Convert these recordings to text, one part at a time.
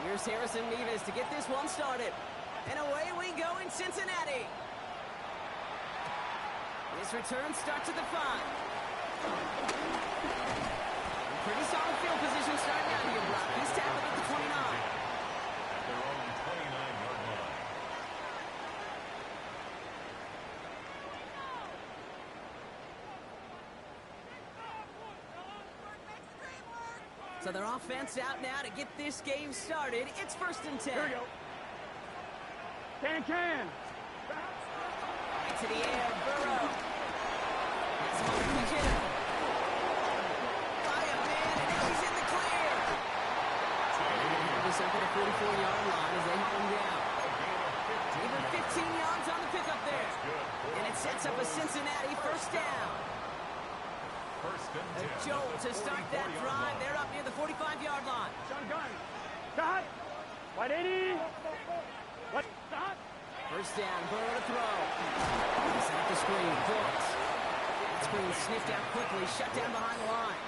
Here's Harrison Mevis to get this one started. And away we go in Cincinnati. His return starts at the 5. Pretty solid field position starting out here, Brock. He's tackled at the 29. At their own 29-yard line. So their offense out now to get this game started. It's 1st and 10. Here we go. Can. Right to the air, Burrow. That's home to Jenner. By a man, and now he's in the clear. This up at the 44-yard line as they hold him down. Even 15 yards on the pickup there. And it sets up a Cincinnati 1st down. A jolt to start that drive. They're up near the 45-yard line. Shotgun. Got. 180. What? Stop. 1st down, Burrow to throw. He's at the screen. Brooks. Screen sniffed out quickly, shut down behind the line.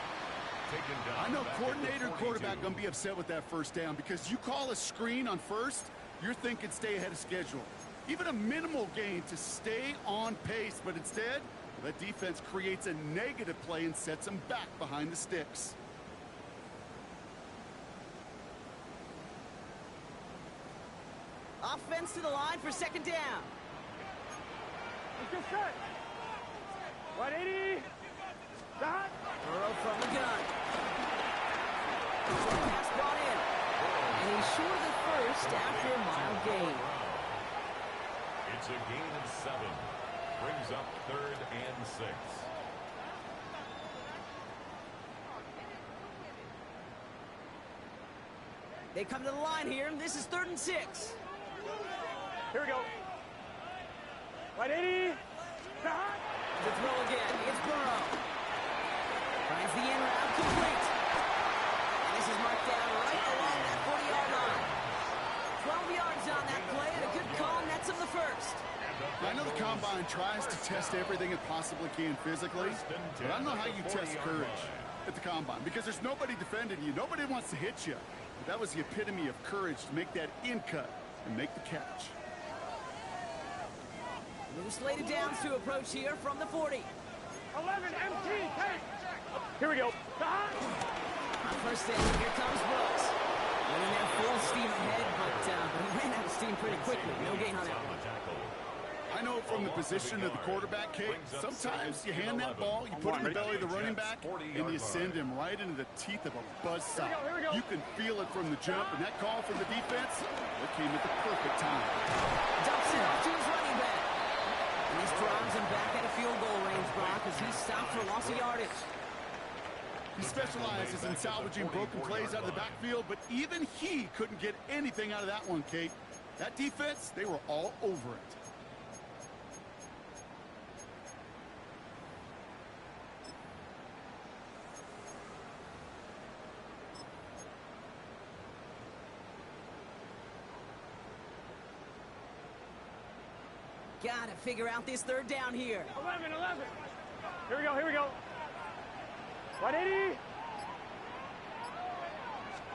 I know coordinator and quarterback going to be upset with that 1st down because you call a screen on 1st, you're thinking stay ahead of schedule. Even a minimal gain to stay on pace, but instead, that defense creates a negative play and sets them back behind the sticks. Offense to the line for 2nd down. It's just set. 180. Stop. Burrow from the gun. Pass brought in. And he's short of the 1st after a mild gain. It's a gain of 7. Brings up 3rd and 6. They come to the line here, and this is 3rd and 6. Here we go. 180. Stop. To throw again. It's Burrow. Finds the in route complete. And this is marked down right along that 40-yard line. 12 yards on that play, and a good call nets him the 1st. I know the Combine tries to test everything it possibly can physically, but I don't know how you test courage at the Combine because there's nobody defending you. Nobody wants to hit you. But that was the epitome of courage to make that in cut and make the catch. Loose laid downs to approach here from the 40. 11 MT. Take. Here we go. Stop. On 1st down, here comes Brooks. Running there full steam ahead, but he ran out of steam pretty quickly. No gain on that one. I know from the position of the quarterback, Kate, sometimes you hand that ball, you put it in the belly of the running back, and you send him right into the teeth of a buzzsaw. You can feel it from the jump, and that call from the defense, it came at the perfect time. Dumps it off to his running back. And this drives him back at a field goal range, Brock, as he stopped for loss of yardage. He specializes in salvaging broken plays out of the backfield, but even he couldn't get anything out of that one, Kate. That defense, they were all over it. Gotta figure out this 3rd down here. 11. Here we go. 180.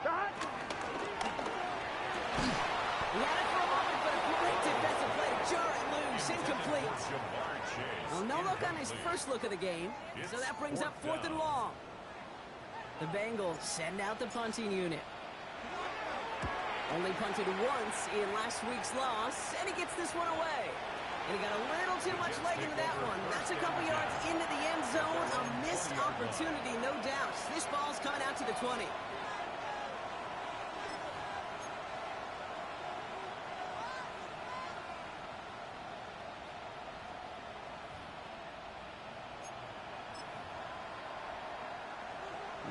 Stop. He had it for a moment, but a great defensive play to jar it loose. Incomplete. Well, no look on his first look of the game, so that brings up 4th and long. The Bengals send out the punting unit. Only punted once in last week's loss, and he gets this one away. And he got a little too much leg into that one. That's a couple yards into the end zone. A missed opportunity, no doubt. This ball's coming out to the 20.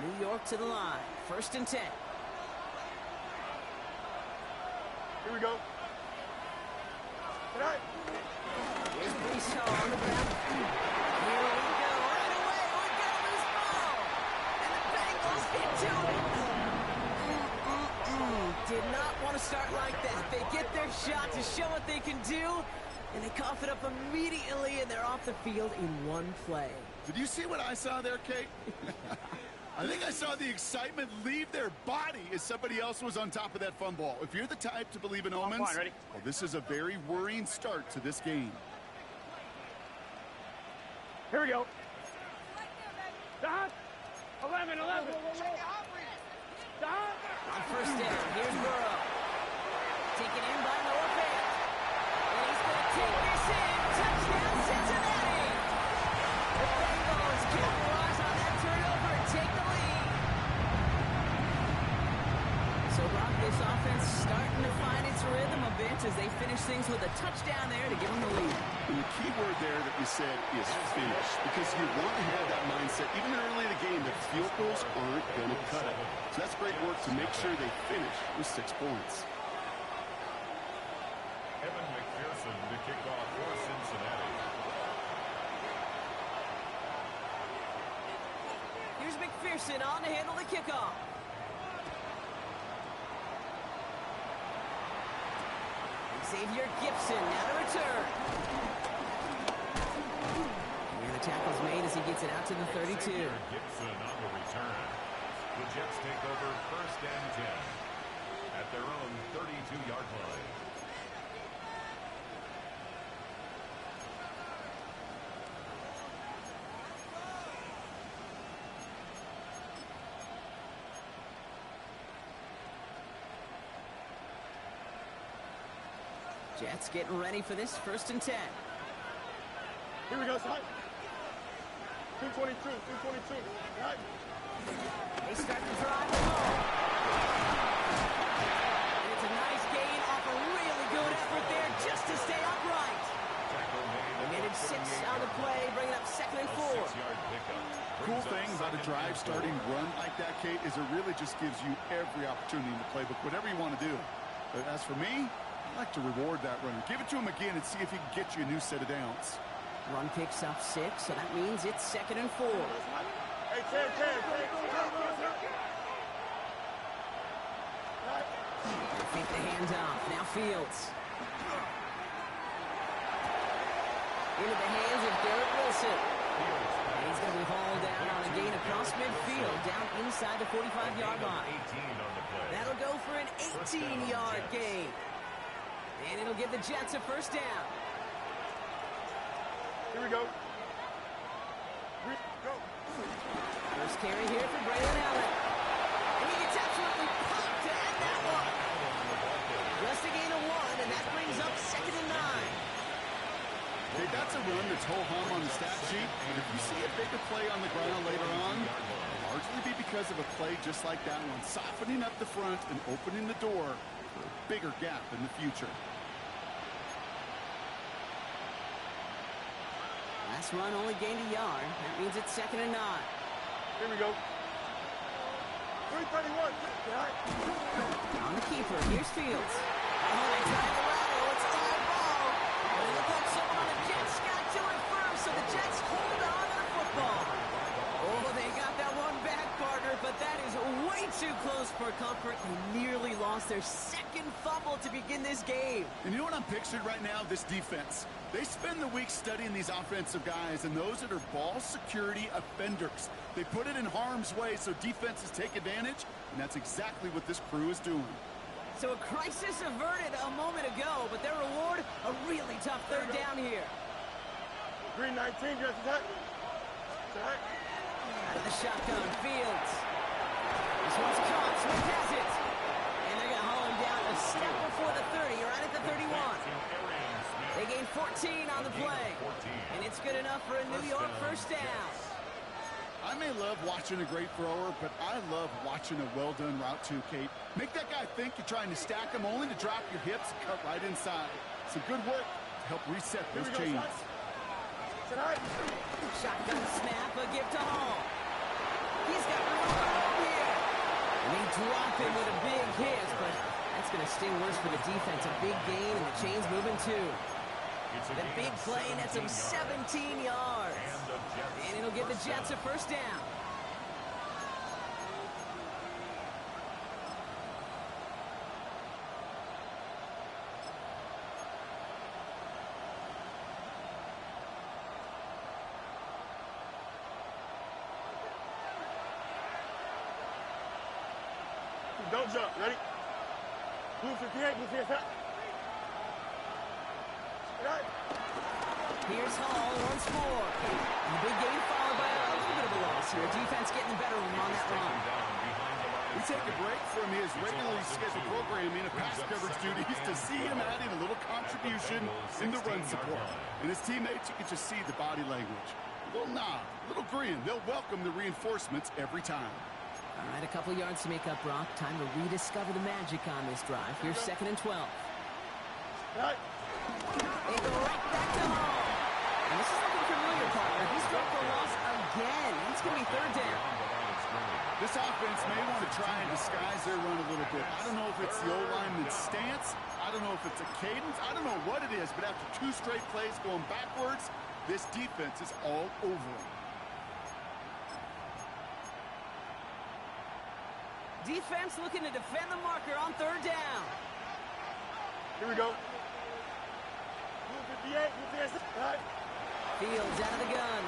New York to the line. 1st and 10. Here we go. All right. Here's Brees on the ground. Here we go. Right away. We got a loose ball. And the Bengals get to it. Did not want to start like that. They get their shot to show what they can do. And they cough it up immediately, and they're off the field in one play. Did you see what I saw there, Kate? I think I saw the excitement leave their body as somebody else was on top of that fun ball. If you're the type to believe in omens, well, this is a very worrying start to this game. Here we go. Dot. 11. On first down, here's Burrow. Taken in by Noah Fant. And he's going to take this in. Touchdown, Cincinnati. The Bengals capitalize on that turnover and take the lead. So, Brock, this offense starting to find its rhythm a bit as they finish things with a touchdown there to give them the lead. And the key word there that we said is finish, because you want to have that mindset, even early in the game, that field goals aren't going to cut it. So that's great work to make sure they finish with 6 points. Evan McPherson to kick off for Cincinnati. Here's McPherson on to handle the kickoff. Xavier Gibson now to return. And the tackle's made as he gets it out to the 32. Xavier Gibson on the return. The Jets take over first and 10 at their own 32-yard line. Jets getting ready for this first and 10. Here we go, son. 222. Right. They start to drive home. And it's a nice gain off a really good effort there just to stay upright. They made it 6 on the play, bringing up 2nd and 4. Cool thing about a drive starting run like that, Kate, is it really just gives you every opportunity in the playbook, whatever you want to do. But as for me, I like to reward that runner. Give it to him again and see if he can get you a new set of downs. Run picks up 6, so that means it's 2nd and 4. Hey, 10. They fake the handoff. Now Fields. Into the hands of Garrett Wilson. And he's going to be hauled down on a gain across midfield, down inside the 45-yard line. That'll go for an 18-yard gain. And it'll give the Jets a first down. Here we go. First carry here for Braylon Allen. And he gets absolutely popped to end that one. Just a gain of 1, and that brings up 2nd and 9. Okay, that's a run that's ho-hum on the stat sheet. And if you see a bigger play on the ground later on, it'll largely be because of a play just like that one, softening up the front and opening the door for a bigger gap in the future. Last run only gained a yard. That means it's 2nd and 9. Here we go. 331. On the keeper, here's Fields. Oh, they tried the lateral. It's all ball. But it looked like someone on the Jets got to it first, so the Jets hold on to the football. Oh, they got that one back, partner, but that is way too close for comfort. They nearly lost their 2nd fumble to begin this game. And you know what I'm picturing right now? This defense. They spend the week studying these offensive guys and those that are ball security offenders. They put it in harm's way so defenses take advantage, and that's exactly what this crew is doing. So a crisis averted a moment ago, but their reward, a really tough 3rd down here. 319, just attack. Out of the shotgun, Fields. This one's caught, Smith has it. And they're going to haul him down a step before the 30, right at the 31. They gain 14 on the play. And it's good enough for a New York first down. I may love watching a great thrower, but I love watching a well-done route too, Kate. Make that guy think you're trying to stack him only to drop your hips and cut right inside. Some good work to help reset those chains. Shotgun snap, a gift to Hall. He's got room here. And they drop him with a big hit, but that's going to sting worse for the defense. A big gain, and the chain's moving too. The big play nets him 17 yards. And it'll give the Jets a first down. Don't jump. Ready? Move 58, move 58. Right. Here's Hall once more. And the big game followed by a little bit of a loss here. Defense getting the better of him on that run. We take a break from his regularly scheduled programming of pass coverage duties to see him adding a little contribution in the run support. And his teammates, you can just see the body language. A little nod, a little grin. They'll welcome the reinforcements every time. All right, a couple yards to make up, Brock. Time to rediscover the magic on this drive. Here's 2nd and 12. Right. They go right back to Hall. And this is looking familiar, partner. He's dropped for a loss again. It's going to be 3rd down. This offense may want to try and disguise their run a little bit. I don't know if it's the O-lineman's stance. I don't know if it's a cadence. I don't know what it is, but after 2 straight plays going backwards, this defense is all over them. Defense looking to defend the marker on 3rd down. Here we go. Move 58, move 58. Right. Fields out of the gun.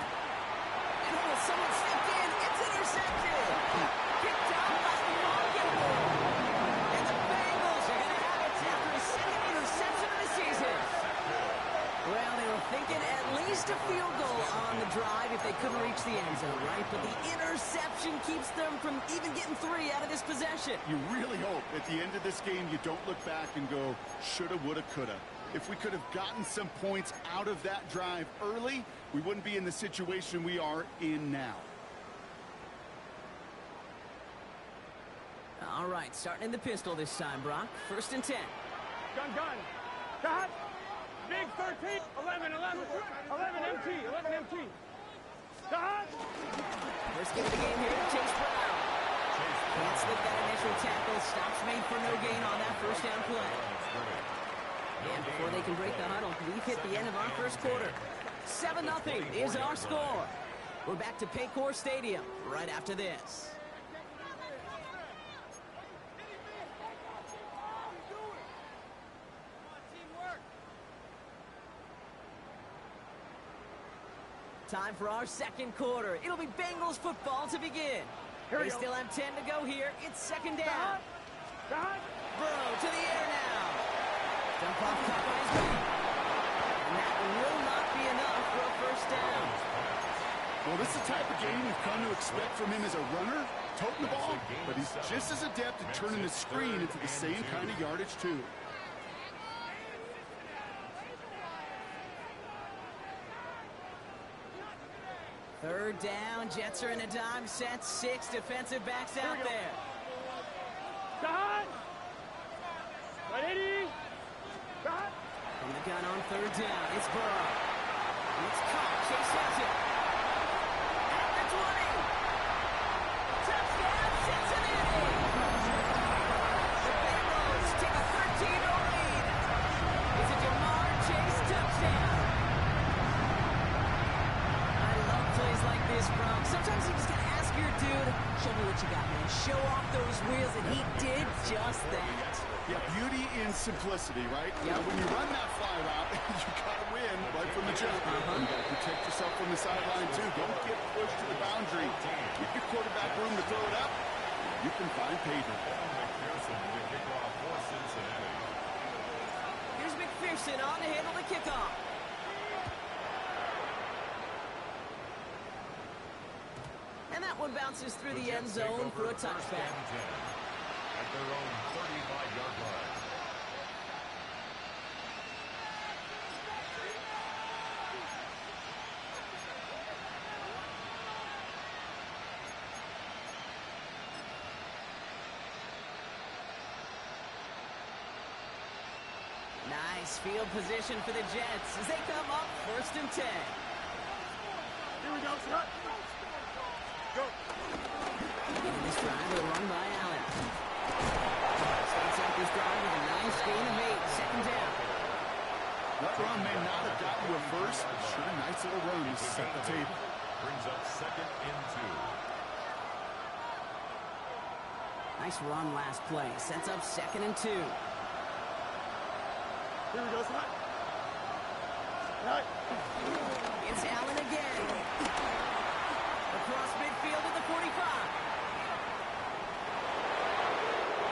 And someone stepped in. It's intercepted. Picked out by Morgan. And the Bengals are going to have it after his 2nd interception of the season. Well, they were thinking at least a field goal on the drive if they couldn't reach the end zone, right? But the interception keeps them from even getting 3 out of this possession. You really hope at the end of this game you don't look back and go, shoulda, woulda, coulda. If we could have gotten some points out of that drive early, we wouldn't be in the situation we are in now. All right, starting in the pistol this time, Brock. 1st and 10. Gun. Cut. Big 13. 11, 11. 11 MT. 11 MT. Cut. First game of the game here, Chase Brown. Can't slip that initial tackle. Stops made for no gain on that 1st down play. And before they can break the huddle, we've hit the end of our 1st quarter. 7-0 is our score. We're back to Paycor Stadium right after this. Time for our 2nd quarter. It'll be Bengals football to begin. They still have 10 to go here. It's 2nd down. Burrow to the air now. Dump off top on his back. And that will not be enough for a 1st down. Well, this is the type of game we've come to expect from him as a runner, toting the ball, but he's just as adept at turning the screen into the same kind of yardage, too. Third down, Jets are in a dime set, 6 defensive backs out there. Cut. 180. Cut. From the gun on 3rd down, it's Burrow. It's caught, Chase has it. At the 20. Touchdown, Cincinnati. The Bengals take a 13-0 lead. It's a Jamar Chase touchdown. Plays like this, Brock. Sometimes you just gotta ask your dude, show me what you got, man. Show off those wheels, and he did just that. Yeah, beauty in simplicity, right? Yep. You know, when you run that fly route, you gotta win right from the jump. You gotta protect yourself from the sideline, too. Don't get pushed to the boundary. Give your quarterback room to throw it up. You can find paydirt. Here's McPherson on to handle the kickoff. And that one bounces through the end zone for a touchback. At their own 35-yard line. Nice field position for the Jets as they come up 1st and 10. Here we go, Scott. Go. Beginning this drive with a run by Allen. Starts out this drive with a nice gain of 8, 2nd down. That run may not have gotten to a first, but sure a nice little run to set the table. Brings up 2nd and 2. Nice run last play. Sets up 2nd and 2. Here we go, Scott. Right. It's Allen again. Across midfield at the 45.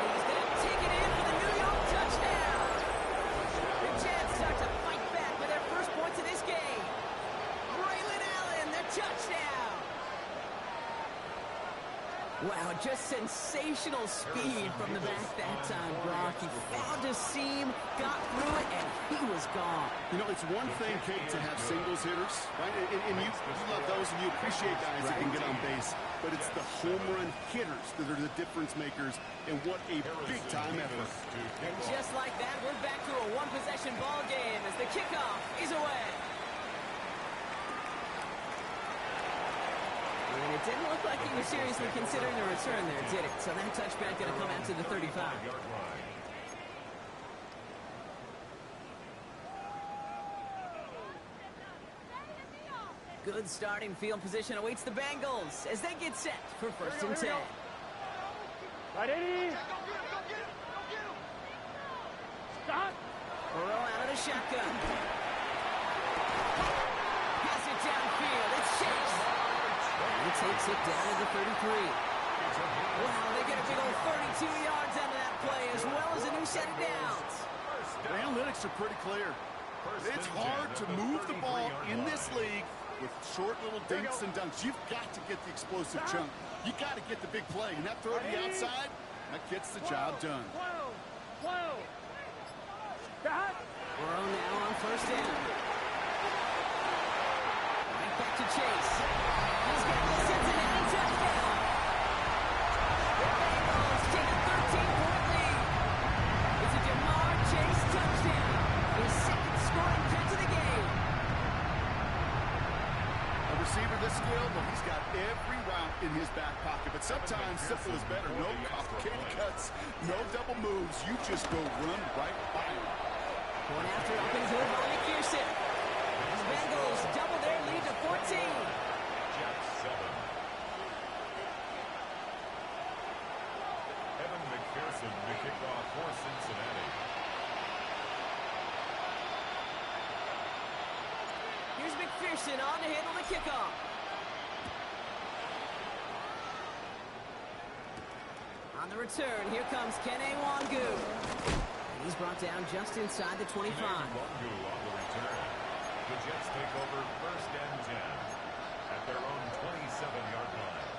They Touchdown! Wow, just sensational speed from the back that time, Brock. He found a seam, got through it, and he was gone. You know, it's one thing, Kate, to have singles hitters, right? And you love those, and you appreciate guys that can get on base. But it's the home run hitters that are the difference makers, and what a big-time effort. And just like that, we're back to a one-possession ball game as the kickoff is away. And it didn't look like he was seriously considering a return there, did it? So that touchback going to come out to the 35. Good starting field position awaits the Bengals as they get set for first and 10. Right, Eddie. Stop. Burrow out of the shotgun. Pass it downfield. It's Chase. He takes it down to the 33. Wow, they get a big old 32 yards out of that play as well as a new set of downs. The analytics are pretty clear. It's hard to move the ball in this league with short little dinks and dunks. You've got to get the explosive chunk. You got to get the big play. And that throw to the outside, that gets the job done. Burrow now on first down. Right back to Chase. He's got the Cincinnati touchdown. The Bengals take a 13-point lead. It's a Jamar Chase touchdown. His second scoring catch of the game. A receiver this skilled, well, he's got every route in his back pocket. But sometimes simple is better. No complicated cuts, no double moves. You just go run right by him. Going after it up and good by McPherson. The Bengals double their lead to 14. Jets 7. Evan McPherson to kick off for Cincinnati. Here's McPherson on to handle the kickoff. On the return, here comes Kene Wangu. He's brought down just inside the 25. On the return. The Jets take over first and 10 at their own 27-yard line.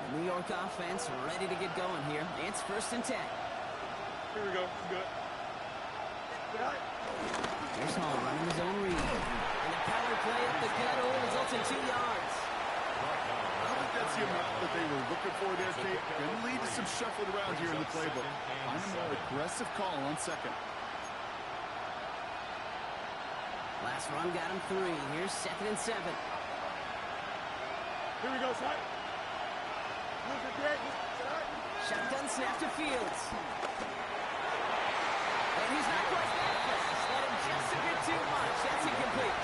The New York offense ready to get going here. It's first and 10. Here we go. Good. Here's Hall running his own read. And the power play up the gut only results in 2 yards. I think that's the amount that they were looking for there, Kate. Going to lead to some shuffling around here in the playbook. Find a more aggressive call on second. Last run got him 3. Here's second and 7. Here we go, son. Shotgun snap to Fields. And he's not quite that fast. Let him just a bit too much. That's incomplete.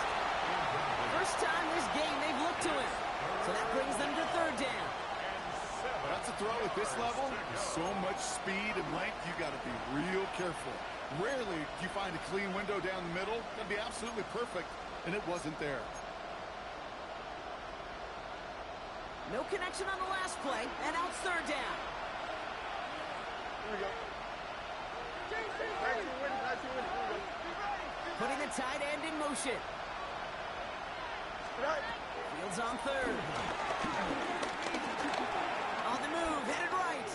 First time this game they've looked to him. So that brings them to third down. That's a throw at this level. So much speed and length, you got to be real careful. Rarely do you find a clean window down the middle. That'd be absolutely perfect, and it wasn't there. No connection on the last play, and now it's third down. Here we go. Putting the tight end in motion. Fields on third. On the move, headed right.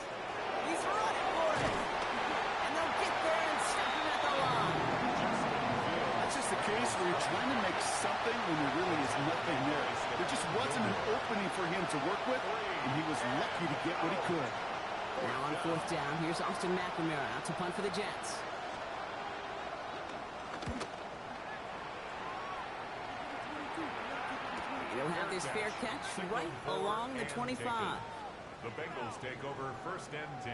He's running for it. And they'll get there and stop him at the line. That's just the case where you're trying to make something when there really is nothing there. There just wasn't an opening for him to work with, and he was lucky to get what he could. Now on fourth down, here's Austin McNamara out to punt for the Jets. He'll have his fair catch right along the 25. The Bengals take over first and 10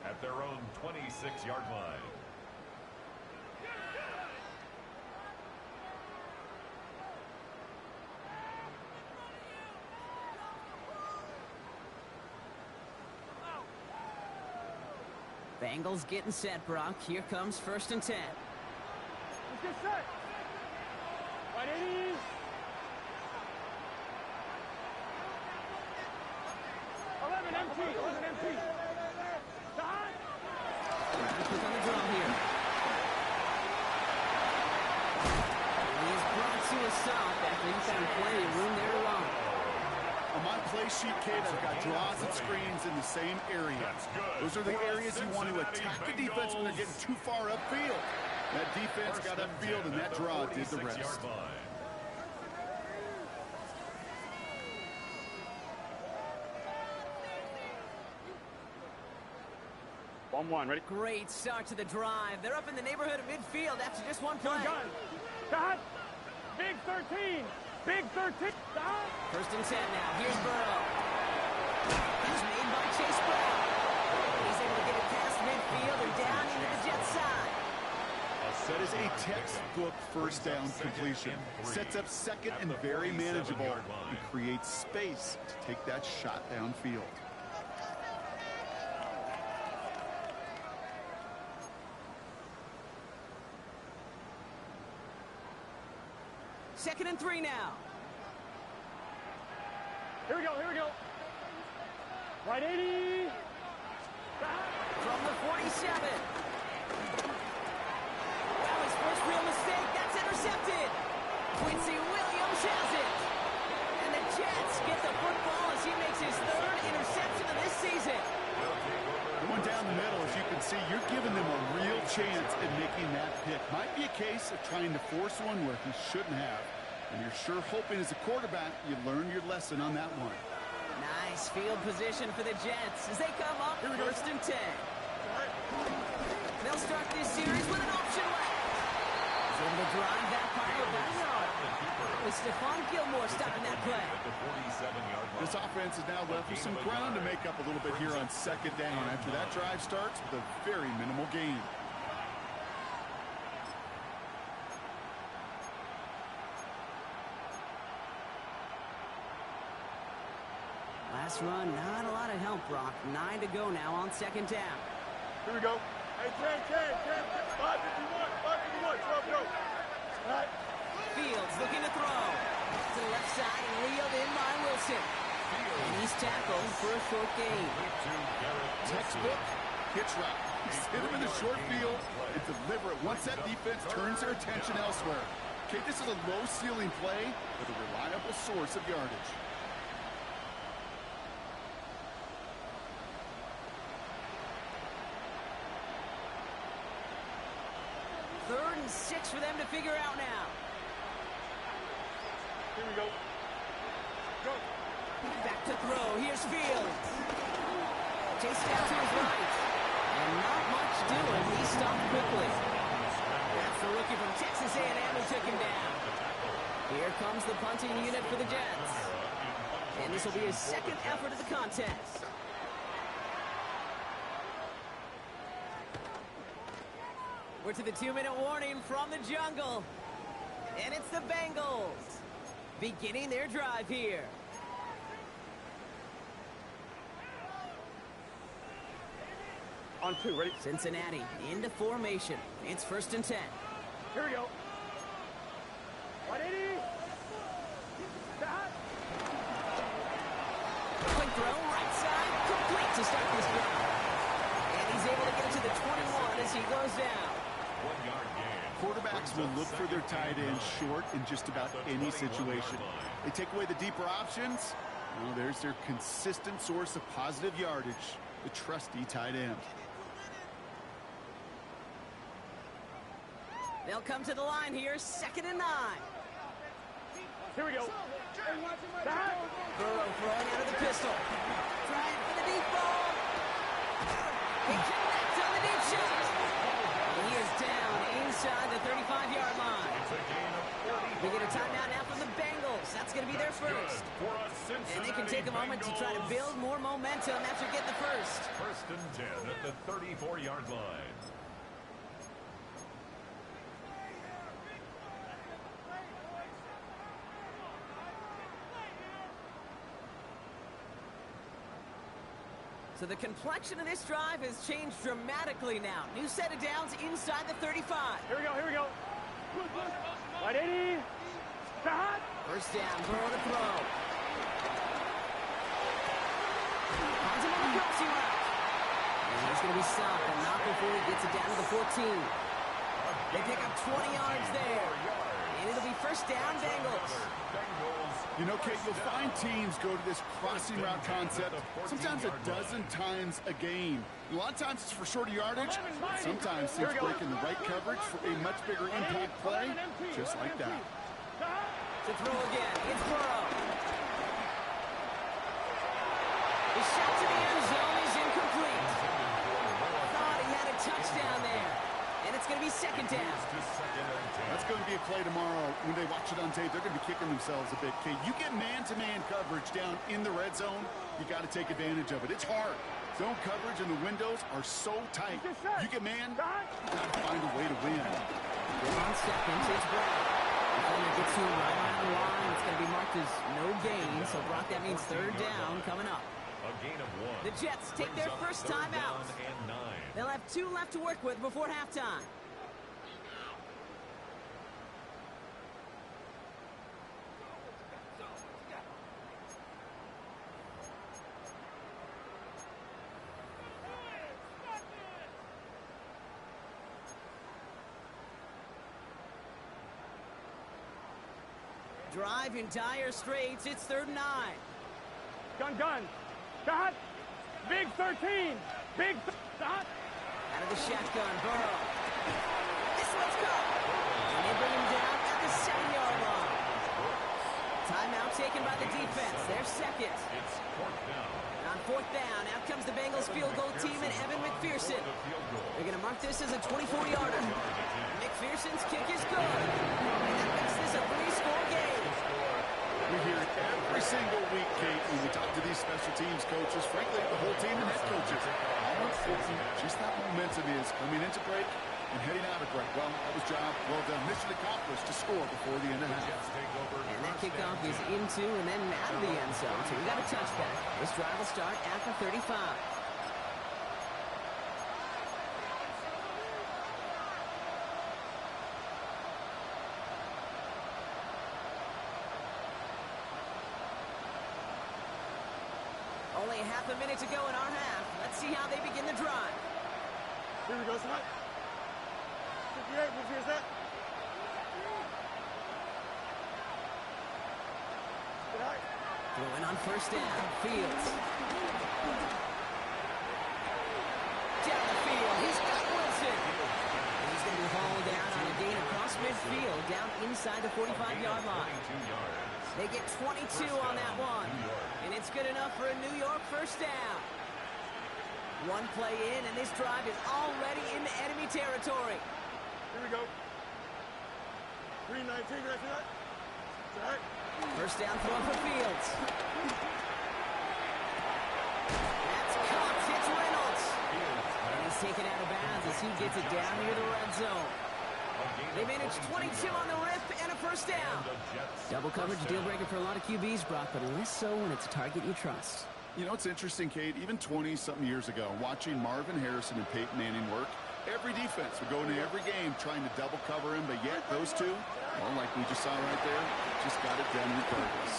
at their own 26-yard line. Bengals getting set, Brock. Here comes first and 10. Let's get set. Right, Eddie. Empty. play sheet, Kate, I've got draws and screens in the same area. Those are the areas you want to attack the defense when they're getting too far upfield. That defense got upfield, and that draw did the rest. 1-1, ready? Great start to the drive. They're up in the neighborhood of midfield after just one play. Gun. Big 13. Big 13. First and 10 now. Here's Burrow. He's made by Chase Brown. He's able to get it past midfield and down into the Jets side. That is a textbook first down completion. Sets up second and very manageable and creates space to take that shot downfield. Second and 3 now. Here we go. Right 80. From the 47. Well, his first real mistake. That's intercepted. Quincy Williams has it. And the Jets get the football as he makes his third interception of this season. Going down the middle, as you can see, you're giving them a real chance at making that pick. Might be a case of trying to force one where he shouldn't have. And you're sure hoping as a quarterback you learn your lesson on that one. Nice field position for the Jets as they come up first and 10. They'll start this series with an option left. He's able to drive that pile back. With Stephon Gilmore stopping that play. This offense is now left with some ground to make up a little bit here on second down after that drive starts with a very minimal gain. Last run, not a lot of help, Brock. 9 to go now on second down. Here we go. Hey, 10. 551. 12 go. All right. Fields looking to throw. To the left side and reeled in by Wilson. And he's tackled for a short gain. Textbook hitch route. He's hit him in the short field and deliver it once that defense turns their attention elsewhere. Okay, this is a low ceiling play with a reliable source of yardage. Third and 6 for them to figure out now. Here we go. Go. Back to throw. Here's Fields. Chased down to his right. And not much doing. He stopped quickly. That's the rookie from Texas A&M who took him down. Here comes the punting unit for the Jets. And this will be his second effort of the contest. We're to the 2-minute warning from the jungle. And it's the Bengals beginning their drive here. On 2, ready? Cincinnati into formation. It's first and 10. Here we go. 180. Quick throw, right side, complete to start this drive. And he's able to get it to the 21 as he goes down. 1 yard gain. Quarterbacks will look for their tight end short in just about any situation. They take away the deeper options. Well, there's their consistent source of positive yardage, the trusty tight end. They'll come to the line here, second and 9. Here we go. Burrow throwing out of the pistol. Trying for the deep ball. He connects on the deep shot. He is down inside the 35-yard line. We get a timeout now from the Bengals. That's going to be their first. And they can take a moment to try to build more momentum after getting the first. First and 10 at the 34-yard line. So the complexion of this drive has changed dramatically now. New set of downs inside the 35. Here we go. 180. First down, Burrow to throw. Finds him on the crossing route. And he's going to be stopped, but not before he gets it down to the 14. They pick up 20 yards there. And it'll be first down, Bengals. You know, Kate, you'll find teams go to this crossing route concept sometimes a dozen times a game. A lot of times it's for shorter yardage. Sometimes teams breaking the right coverage for a much bigger impact play, just like that. To throw again, it's Burrow. The shot to the end zone is incomplete. Thought he had a touchdown there. And it's going to be second down. That's going to be a play tomorrow. When they watch it on tape, they're going to be kicking themselves a bit. Kate, you get man-to-man coverage down in the red zone, you got to take advantage of it. It's hard. Zone coverage and the windows are so tight. You get man, you got to find a way to win. On seconds, it's Brown. Defender gets to him right on the line. It's going to be marked as no gain. So, Brock, that means third down coming up. A gain of 1. The Jets take their first time out. They'll have 2 left to work with before halftime. Drive in dire straits. It's 3rd and 9. Gun. Dot. Big 13. Big dot. Out of the shotgun, Burrow. This one's good. And they bring him down at the 7-yard line. Timeout taken by the defense. They're second. It's 4th down. And on 4th down, out comes the Bengals field goal team and Evan McPherson. They're going to mark this as a 24-yarder. McPherson's kick is good. And that makes this a 3-score game. We hear it every single week, Kate, when we talk to these special teams coaches, frankly, the whole team and head coaches. How important just that momentum is coming into break and heading out of break. Well, that was job well done. Mission accomplished to score before the end of half. And that kickoff is into and then out of the end zone. So we got a touchback. This drive will start at the 35. Only half a minute to go in our half. Let's see how they begin the drive. Here we go, son. 58, what's your set? Throwing on first down. Fields. Down the field. He's got Wilson. And he's going to be hauled down on a gain across midfield, down inside the 45-yard line. They get 22 on that one. And it's good enough for a New York first down. One play in, and this drive is already into enemy territory. Here we go. 3-19, right to that? All right. First down throw for Fields. That's caught. It's Reynolds. And he's taken out of bounds as he gets it down near the red zone. They managed 22 on the rip and a first down. Double coverage deal breaker for a lot of QBs, Brock, but less so when it's a target you trust. You know, it's interesting, Kate, even 20-something years ago, watching Marvin Harrison and Peyton Manning work, every defense would go into every game trying to double cover him, but yet those two, well, like we just saw right there, just got it done regardless.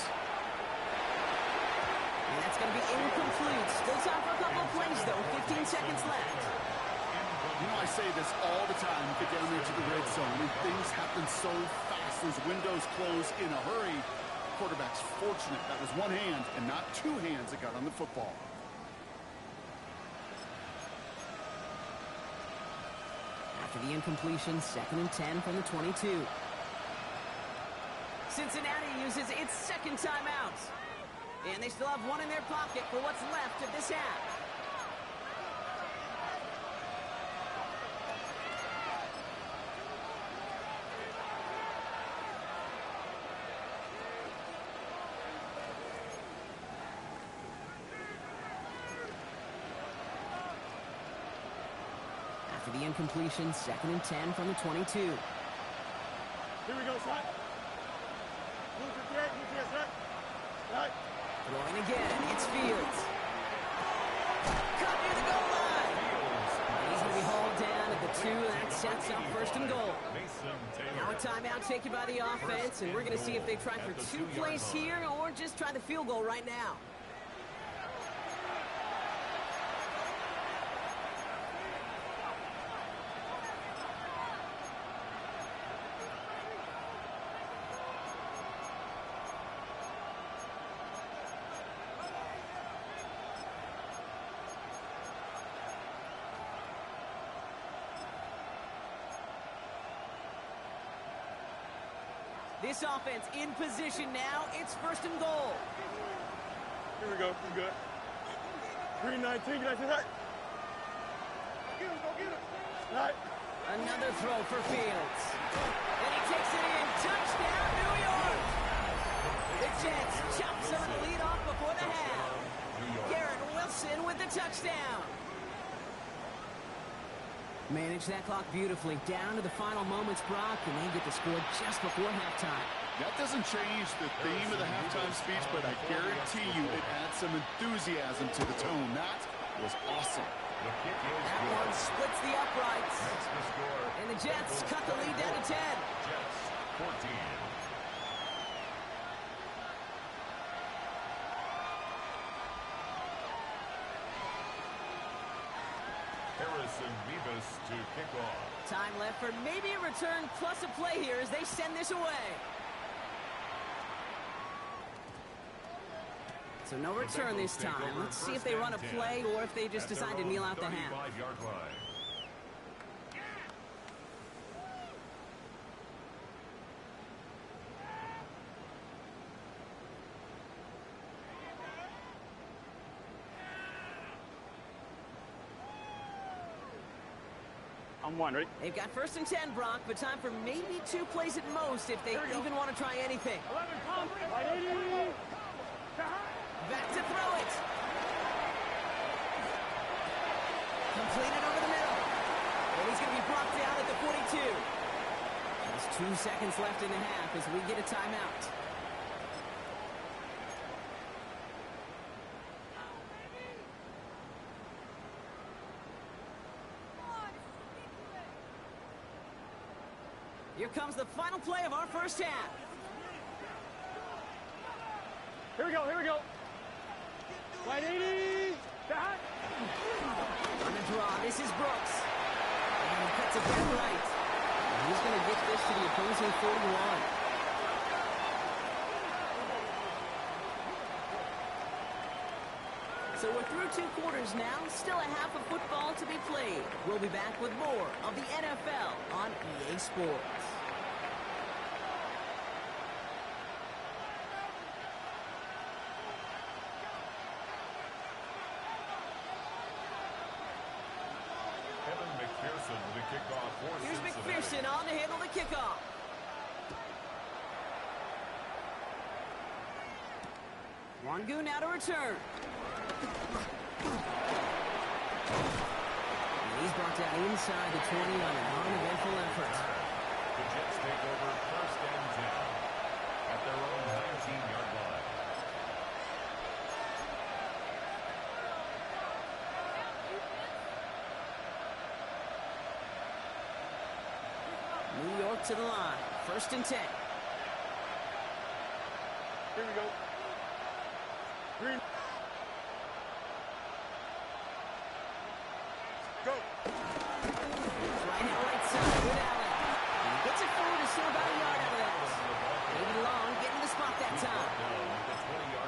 And that's going to be incomplete. Still time for a couple of plays, though. 15 seconds left. You know, I say this all the time. You get down there to the red zone, and things happen so fast. Those windows close in a hurry. Quarterback's fortunate. That was one hand and not 2 hands that got on the football. After the incompletion, 2nd and 10 from the 22. Cincinnati uses its second timeout. And they still have one in their pocket for what's left of this half. After the incompletion, 2nd and 10 from the 22. Here we go, son. Move 58, set. Right. Throwing again, it's Fields. Cut near the goal line. And he's going to be hauled down at the 2, and that sets up 1st and goal. Now a timeout taken by the offense, and we're going to see if they try for 2 plays here or just try the field goal right now. This offense in position now. It's first and goal. Here we go. We good. 3-19. Get out to that. Go get him. Right. Another throw for Fields. And he takes it in. Touchdown, New York. The Jets chop some of the lead off before the half. Garrett Wilson with the touchdown. Manage that clock beautifully. Down to the final moments, Brock, and they get the score just before halftime. That doesn't change the theme of the halftime speech, but I guarantee you it adds some enthusiasm to the tone. That was awesome. That one splits the uprights. And the Jets cut the lead down to 10. Jets 14. Harrison Vivas to kick off. Time left for maybe a return plus a play here as they send this away. So no return this time. Let's see if they run a play or if they just decide to kneel out the half. 35-yard line. I'm one, ready? They've got first and 10, Brock, but time for maybe 2 plays at most if they even want to try anything. 11, come. 180. Back to throw it. Completed over the middle. And he's going to be brought down at the 42. There's 2 seconds left in the half as we get a timeout. Here comes the final play of our first half. Here we go, here we go. 180. On the draw, this is Brooks. And he cuts it back right. And he's going to get this to the opposing 41. So we're through 2 quarters now. Still a half of football to be played. We'll be back with more of the NFL on EA Sports. Here's McPherson on to handle the kickoff. Wangu now to return. And he's brought down inside the 20 on an uneventful effort. The Jets take over first and 10 at their own 19-yard line. New York to the line. First and 10. Here we go. Green. Go. Right at right side with Allen. And he gets it forward to still about a yard out of that. Maybe Long getting the spot that time.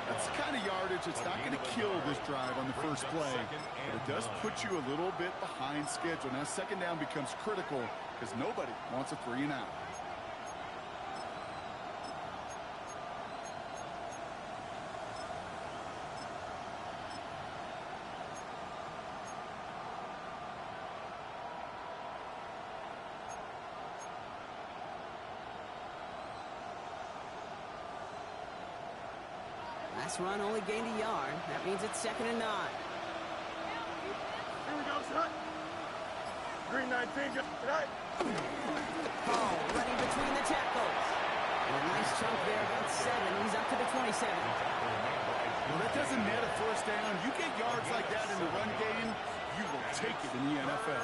That's the kind of yardage that's not going to kill this drive on the first play, but it does put you a little bit behind schedule. Now second down becomes critical because nobody wants a 3 and out. Last run only gained a yard. That means it's second and 9. Here we go, son. Green 19, just tonight. Hall running between the tackles. And a nice chunk there, about 7. He's up to the 27. Well, that doesn't net a first down. You get yards like that in the run game, you will take it in the NFL.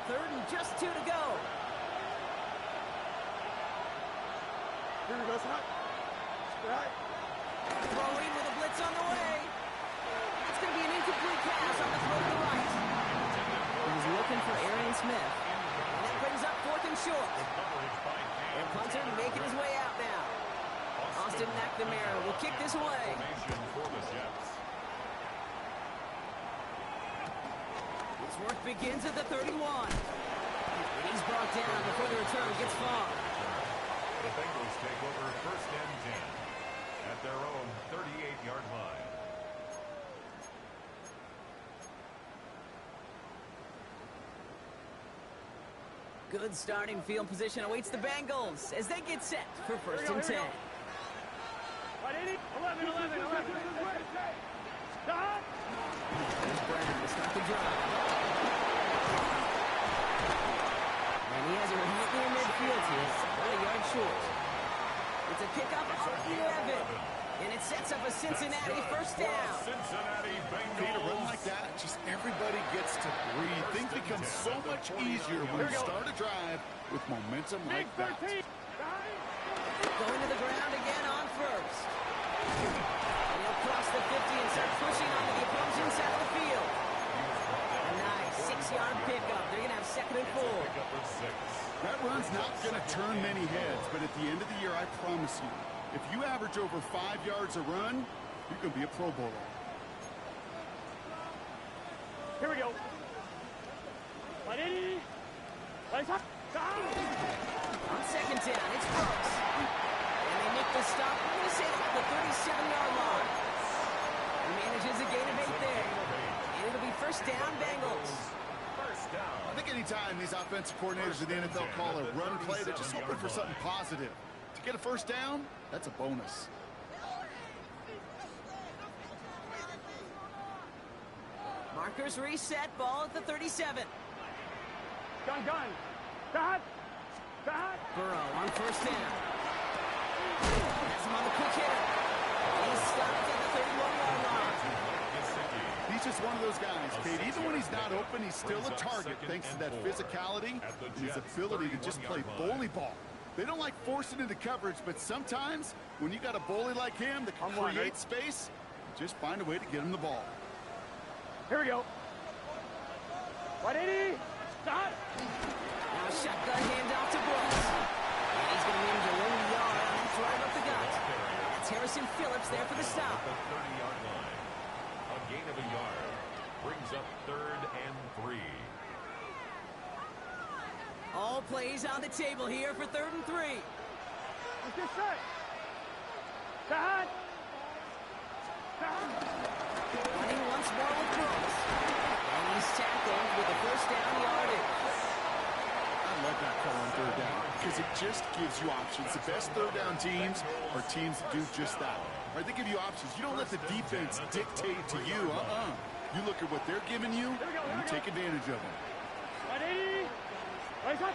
Third and just 2 to go. Here we go, son. Right. Throwing with a blitz on the way. It's going to be an incomplete pass on the throw to the right. He was looking for Arian Smith. And that brings up 4th and short. And punter making his way out now. Austin McNamara will kick this away. His work begins at the 31. And he's brought down before the return gets far. The Bengals take over first and 10 at their own 38-yard line. Good starting field position awaits the Bengals as they get set for first and 10. 11. Stop! Here's Brown to start the drive. And he has it right near midfield here, about a yard short. It's a kickoff off the 11. And it sets up a Cincinnati first down. Cincinnati Bengals. Need a run like that, just everybody gets to breathe. Things become so much easier when you start a drive with momentum like that. Going to the ground again on first. And he'll cross the 50 and start pushing onto the opposing side of the field. A nice 6-yard pickup. They're going to have second and 4. That run's not going to turn many heads, but at the end of the year, I promise you, if you average over 5 yards a run, you're going to be a Pro Bowler. Here we go. Ready? On second down, it's Brooks. And they make the stop. I'm going to say at the 37-yard line. He manages a gain of 8 there. And it'll be first down, Bengals. I think anytime these offensive coordinators in the NFL call a run play, they're just hoping for something positive. To get a first down, that's a bonus. Markers reset, ball at the 37. Gun. Stop! Burrow on first down. Has him on the quick hitter. He's stopped at the 31-yard line. He's just one of those guys, Kate. Even when he's not open, he's still a target thanks to that physicality and his ability to just play bully ball. They don't like forcing into coverage, but sometimes when you got a bully like him that can create space, you just find a way to get him the ball. Here we go. 180. Stop. Now a shotgun handoff to Brooks. And he's going to manage a low yard on that drive up the gut. It's Harrison Phillips there for the stop. The 30-yard line. A gain of a yard brings up 3rd and 3. All plays on the table here for 3rd and 3. Let's get set. Stop. Running once more with Brooks. And he's tackled with a first down yardage. I love that call on 3rd down because it just gives you options. The best 3rd down teams are teams that do just that. Right? They give you options. You don't let the defense dictate to you. You look at what they're giving you, and you take advantage of it. 180. Right up.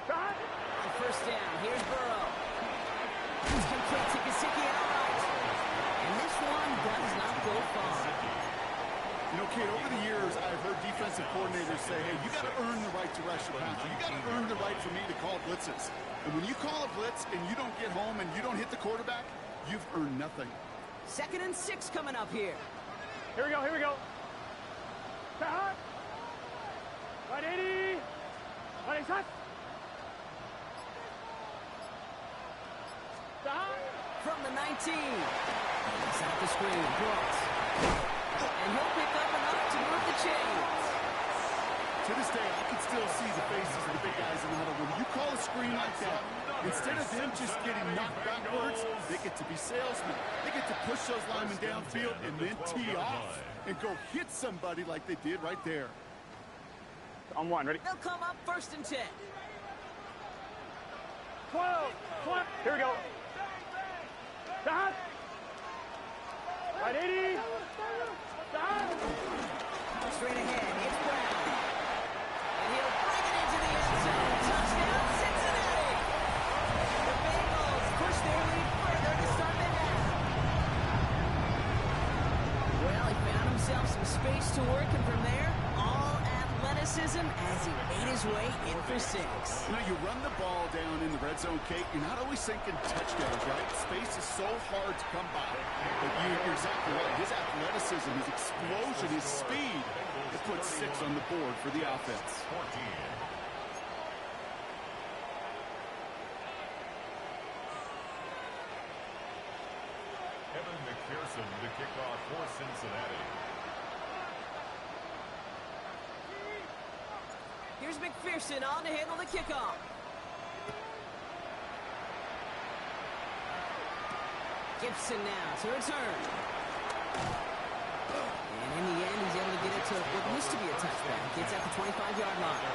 On first down, here's Burrow. It's complete to Gesicki outright. And this one does not go far. You know, Kate, over the years, I've heard defensive coordinators say, hey, you got to earn the right to rush your passer. You got to earn the right for me to call blitzes. And when you call a blitz and you don't get home and you don't hit the quarterback, you've earned nothing. 2nd and 6 coming up here. Here we go. Stop. 180. 180. Stop. From the 19. He's out the screen. Brooks. And he'll pick up enough to move the chains. To this day, I can still see the faces of the big guys in the huddle. When you call a screen like that, instead of them just getting knocked backwards, they get to be salesmen. They get to push those linemen downfield and then tee off and go hit somebody like they did right there. On 1, ready? They'll come up 1st and 10. 12. Here we go. Stop. 180. Stop. Straight ahead, it's Brown. And he'll bring it into the end zone. Touchdown, Cincinnati! The Bengals push their lead further to start the half. Well, he found himself some space to work, and from there, all athleticism as he made his way in for 6. You know, you run the ball down in the red zone, Kate, you're not always thinking touchdowns, right? Space is so hard to come by. But you're exactly right. His athleticism, his explosion, his speed, it puts 6 on the board for the offense. 14. Evan McPherson to kickoff for Cincinnati. Here's McPherson on to handle the kickoff. Gibson now to return. And in the end, he's able to get it to what used to be a touchback. Gets at the 25-yard line.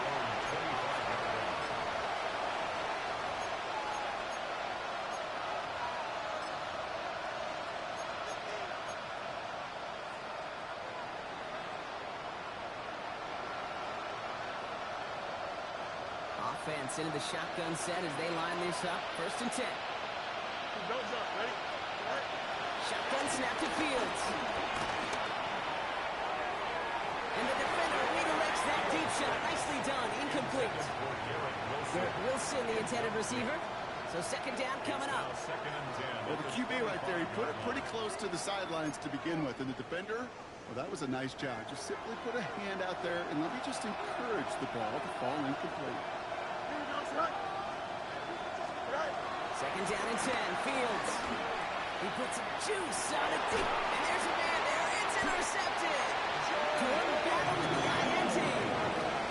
Offense into the shotgun set as they line this up. 1st and 10. Don't jump. Ready? Shotgun snap to Fields. And the defender redirects that deep shot. Nicely done. Incomplete. Wilson, the intended receiver. So 2nd down coming up. Well, the QB right there, he put it pretty close to the sidelines to begin with. And the defender, well, that was a nice job. Just simply put a hand out there and let me just encourage the ball to fall incomplete. 2nd down and 10. Fields. He puts some juice on it deep. And there's a man there. It's intercepted. Good battle with the INT.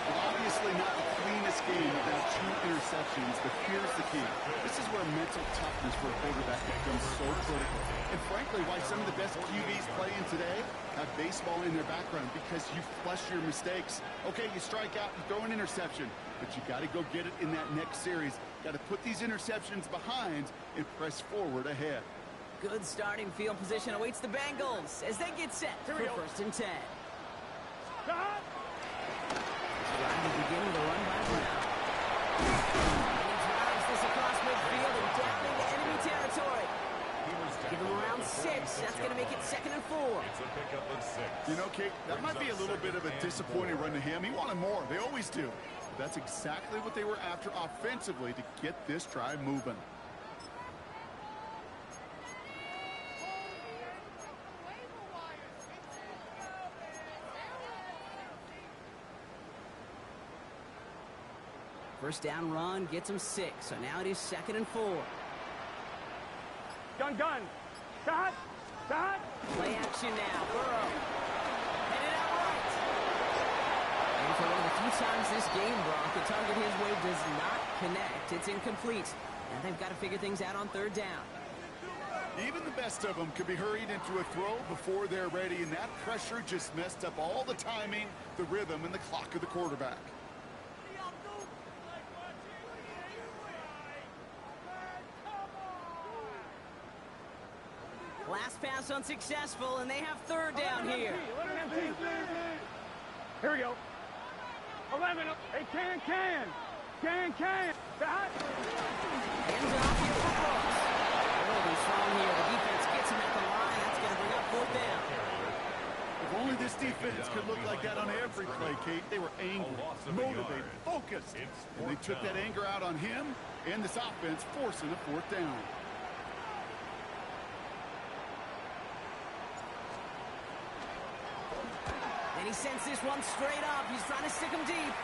Well, obviously not the cleanest game without 2 interceptions, but here's the key. This is where mental toughness for a quarterback becomes so critical. And frankly, why some of the best QBs playing today have baseball in their background, because you flush your mistakes. Okay, you strike out and throw an interception, but you got to go get it in that next series. Got to put these interceptions behind and press forward ahead. Good starting field position awaits the Bengals as they get set for 1st and 10. Drive to begin with a run by Brown. And he drives this across midfield and down into enemy territory. Give him around 6. That's going to make it 2nd and 4. It's a pickup of 6. You know, Kate, that might be a little bit of a disappointing run to him. He wanted more. They always do. But that's exactly what they were after offensively to get this drive moving. First down run gets him 6. So now it is 2nd and 4. Gun. Dot. Play action now. Burrow. Headed out right. And for one of the few times this game, Brock, the target his way does not connect. It's incomplete. And they've got to figure things out on 3rd down. Even the best of them could be hurried into a throw before they're ready, and that pressure just messed up all the timing, the rhythm, and the clock of the quarterback. Last pass unsuccessful, and they have 3rd down here. Here we go. 11. Hey, can. Dot. Hands off here for Brooks. Really strong here. The defense gets him at the line. That's going to bring up 4th down. If only this defense could look like that on every play, Kate. They were angry, motivated, focused. And they took that anger out on him and this offense, forcing a 4th down. And he sends this one straight up. He's trying to stick him deep.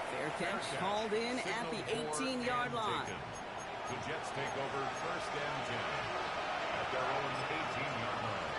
Fair catch called in at the 18-yard line. The Jets take over 1st and 10 at their own 18-yard line.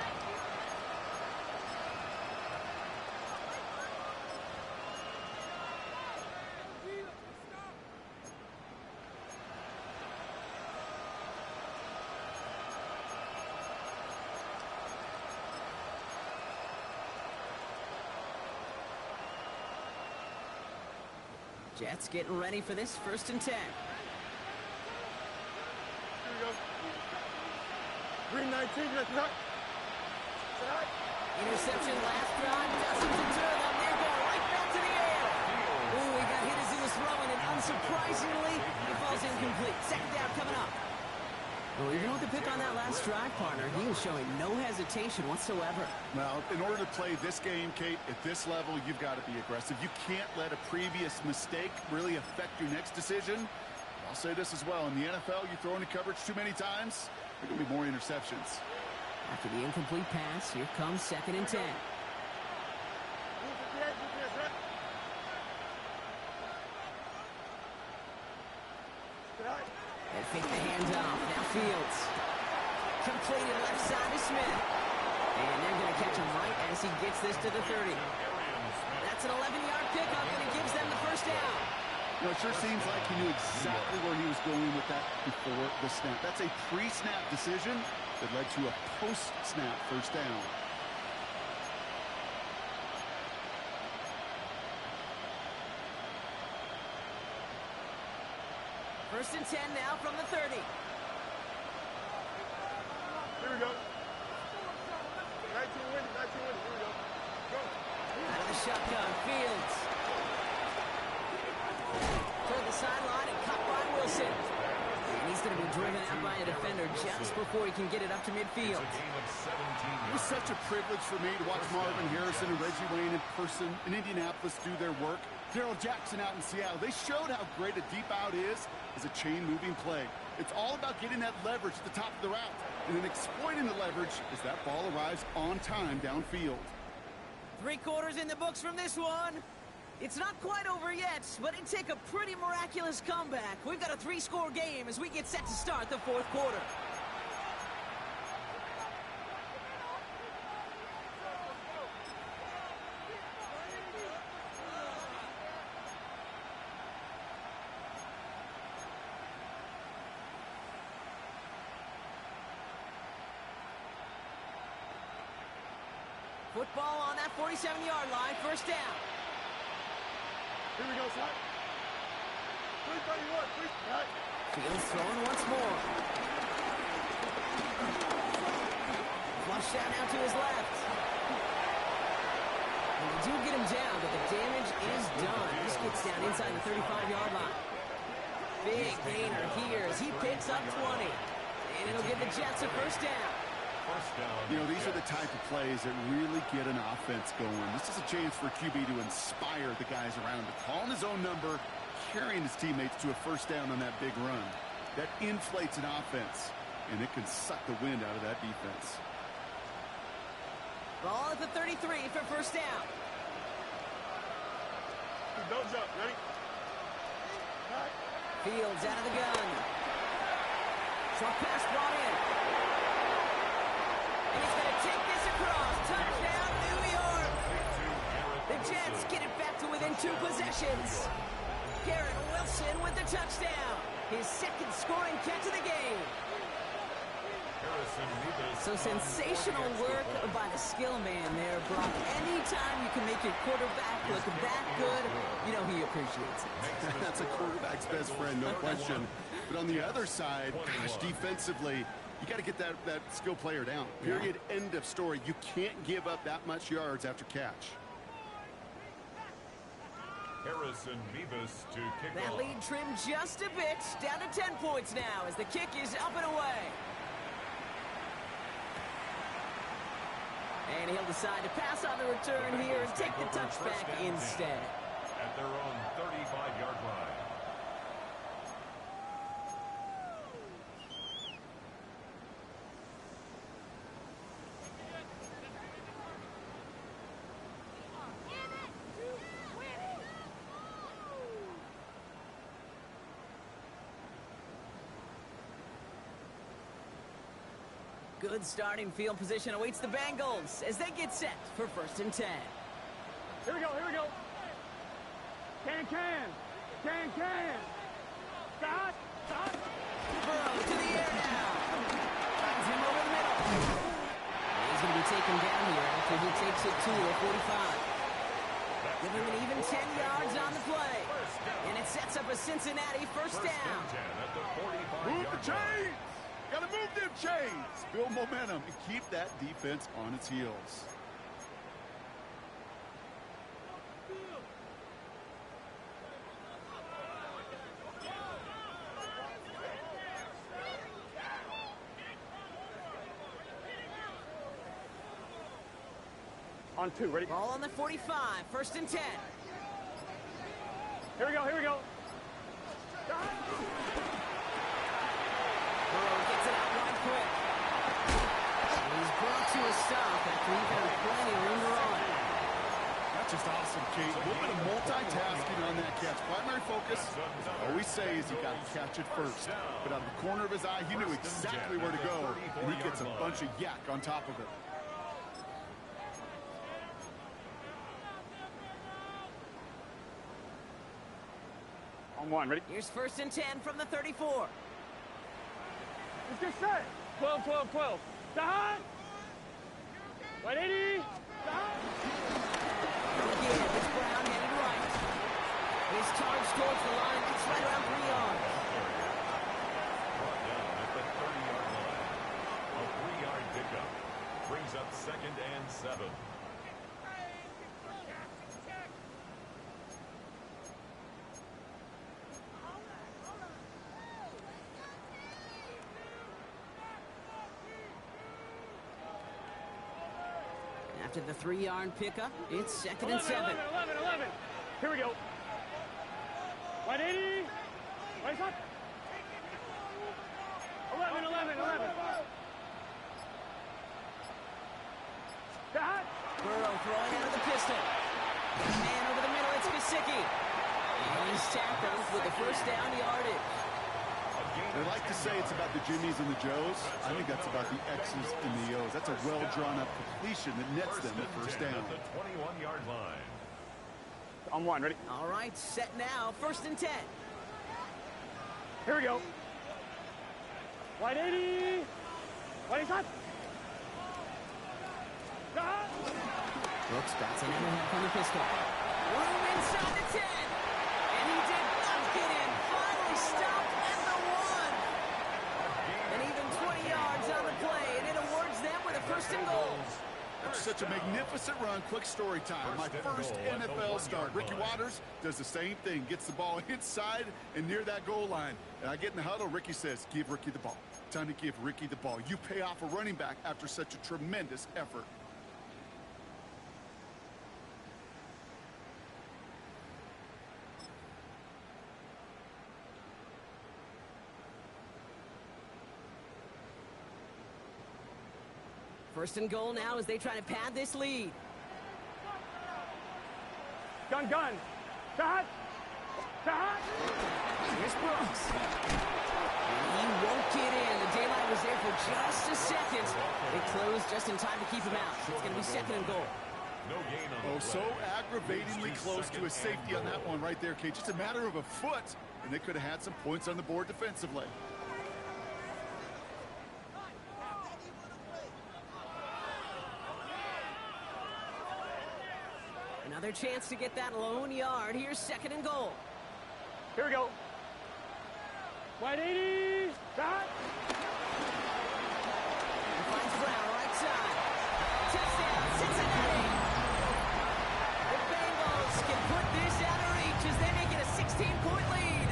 Jets getting ready for this 1st and 10. Here we go. 319. Interception last drive. Doesn't deter them. They're going right back to the air. Ooh, he got hit as he was throwing, and unsurprisingly, it falls incomplete. 2nd down coming up. Well, you're going to pick on that last drive, partner. He was showing no hesitation whatsoever. Well, in order to play this game, Kate, at this level, you've got to be aggressive. You can't let a previous mistake really affect your next decision. I'll say this as well. In the NFL, you throw into coverage too many times, there are going to be more interceptions. After the incomplete pass, here comes 2nd and 10. They fake the hands off. Now Fields. Completed left side to Smith. And they're going to catch him right as he gets this to the 30. That's an 11-yard pickup, and it gives them the first down. You know, it sure seems like he knew exactly where he was going with that before the snap. That's a pre-snap decision that led to a post-snap first down. First and 10 now from the 30. Here we go. 19 winning. Here we go. Go. Out of the shotgun, Fields. Toward the sideline and caught by Wilson. And he's going to be driven out by a defender just before he can get it up to midfield. It was such a privilege for me to watch Marvin Harrison and Reggie Wayne in person in Indianapolis do their work. Darrell Jackson out in Seattle. They showed how great a deep out is as a chain-moving play. It's all about getting that leverage at the top of the route and then exploiting the leverage as that ball arrives on time downfield. 3 quarters in the books from this one. It's not quite over yet, but it'd take a pretty miraculous comeback. We've got a 3-score game as we get set to start the 4th quarter. Football on that 47-yard line, first down. Here we go, son. 331, 3. Fields throwing once more. Flushed out now to his left. And they do get him down, but the damage is done. This gets down inside the 35-yard line. Big gainer here as he picks up 20. And it'll give the Jets a first down. You know, these are the type of plays that really get an offense going. This is a chance for QB to inspire the guys around him. Calling his own number, carrying his teammates to a first down on that big run. That inflates an offense, and it can suck the wind out of that defense. Ball at the 33 for first down. Don't jump, ready? Fields out of the gun. Short pass brought in. And he's going to take this across. Touchdown, New York. The Jets get it back to within 2 possessions. Garrett Wilson with the touchdown. His 2nd scoring catch of the game. So sensational work by the skill man there, Brock. Anytime you can make your quarterback look that good, you know he appreciates it. That's a quarterback's best friend, no question. But on the other side, gosh, defensively, you got to get that skill player down. Period. Yeah. End of story. You can't give up that much yards after catch. Harrison Mevis to kick that off. Lead trimmed just a bit. Down to 10 points now as the kick is up and away. And he'll decide to pass on the return here and take the touchback instead. At their own 35-yard line. Good starting field position awaits the Bengals as they get set for first and 10. Here we go. Can. Stop. Burrow to the air now. Finds him over the middle. He's going to be taken down here after he takes it to the 45. Give him an even 10 yards on the play. And it sets up a Cincinnati first down. Move the chains! Gotta move them chains! Build momentum and keep that defense on its heels. On 2, ready? Ball on the 45, first and 10. Here we go. Burrow gets it out right quick. He's brought to a stop after he found plenty of room to run. That's just awesome, Kate. A little bit of multitasking on that catch. Primary focus, All we say is he got to catch it first. But out of the corner of his eye, he knew exactly where to go, and he gets a bunch of yak on top of it. On one, ready? Here's 1st and 10 from the 34. Let's get set. 12, 12, 12. Dot. 180. Dot. Again, it's Brown headed right. His charge towards the line. It's right around 3 yards. Brought down at the 30-yard line. A 3-yard pickup brings up 2nd and 7. After the 3-yard pickup, it's 2nd and 7. 11. Here we go. 180. Right up. 11. Dot. Burrow throwing out of the pistol. Man over the middle, it's Gesicki. And he's tackled with the 1st down yardage. They like to say it's about the Jimmies and the Joes. I think that's about the X's and the O's. That's a well-drawn-up completion that nets them the 1st down. At the 21-yard line. On one, ready? All right, set now. 1st and 10. Here we go. 180. 180. Dot. Brooks bats in ahead from the pistol. Room inside the 10. And he did not get in. Finally stopped at the 1. And even 20 yards on the play. And it awards them with a 1st and goal. Such a magnificent run. Quick story time. My first NFL start. Ricky Watters does the same thing. Gets the ball inside and near that goal line. And I get in the huddle. Ricky says, give Ricky the ball. Time to give Ricky the ball. You pay off a running back after such a tremendous effort. First and goal now as they try to pad this lead. Gun. Dot. Here's Brooks. And he won't get in. The daylight was there for just a second. They closed just in time to keep him out. So it's going to be 2nd and goal. No gain on the So play. aggravatingly close to a safety on that one right there, Kate. Just a matter of a foot, and they could have had some points on the board defensively. Another chance to get that lone yard. Here's 2nd and goal. Here we go. 180. Dot. And finds Brown right side. Touchdown, Cincinnati. The Bengals can put this out of reach as they make it a 16-point lead.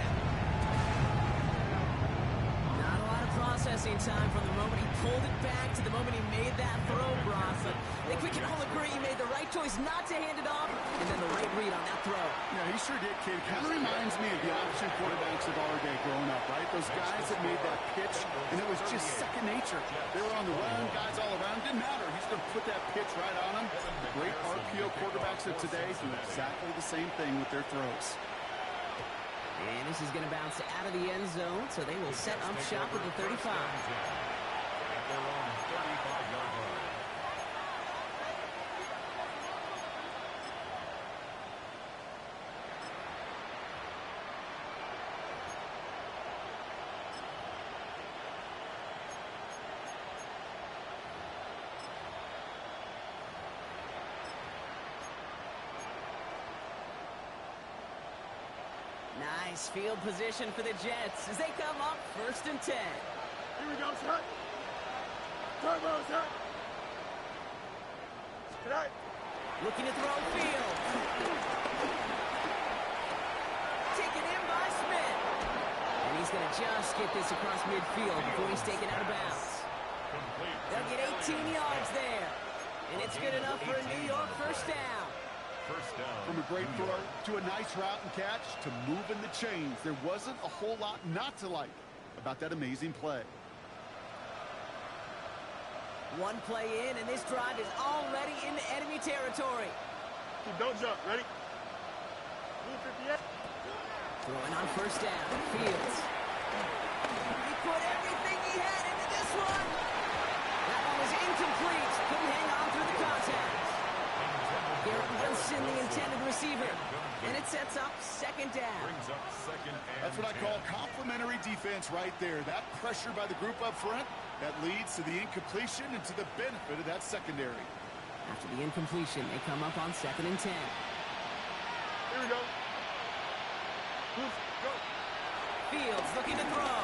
Not a lot of processing time from the moment he pulled it back to the moment he made that throw, Brock. But I think we can all agree he made the right choice not to hand it off, and then the right read on that throw. Yeah, he sure did, kid. Kind of reminds me of the option quarterbacks of our day growing up, right? Those guys that made that pitch, and it was just second nature. They were on the run, guys all around. Didn't matter. He's going to put that pitch right on them. The great RPO quarterbacks of today do exactly the same thing with their throws. And this is going to bounce out of the end zone, so they will set up shop at the 35. At their own 35-yard line. Nice field position for the Jets as they come up 1st and 10. Here we go, sir. Turbo, sir. Tonight. Looking to throw field. Taken in by Smith. And he's going to just get this across midfield before he's taken out of bounds. They'll get 18 yards there. And it's good enough for a New York 1st down. First down. From a great throw to a nice route and catch to moving the chains. There wasn't a whole lot not to like about that amazing play. One play in, and this drive is already into enemy territory. Don't jump. Ready? 58. Throwing on first down. Fields. He put everything he had into this one. That one was incomplete. Couldn't hang on through the contact. Garrett Wilson, the intended receiver. And it sets up second down. That's what I call complimentary defense right there. That pressure by the group up front, that leads to the incompletion and to the benefit of that secondary. After the incompletion, they come up on 2nd and 10. Here we go. Go. Fields looking to throw.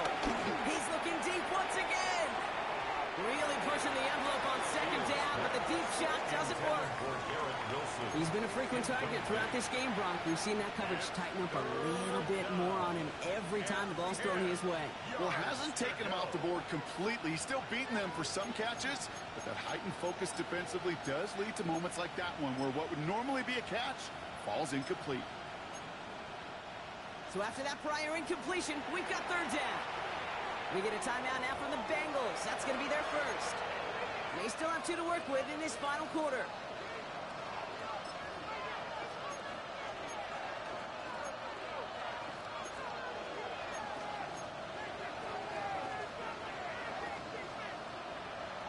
He's looking deep once again. Really pushing the envelope on 2nd down, but the deep shot doesn't work. He's been a frequent target throughout this game, Bronk. We've seen that coverage tighten up a little bit more on him every time the ball's thrown his way. Well, hasn't taken him off the board completely. He's still beating them for some catches, but that heightened focus defensively does lead to moments like that one, where what would normally be a catch falls incomplete. So after that prior incompletion, we've got 3rd down. We get a timeout now from the Bengals. That's going to be their first. They still have 2 to work with in this final quarter.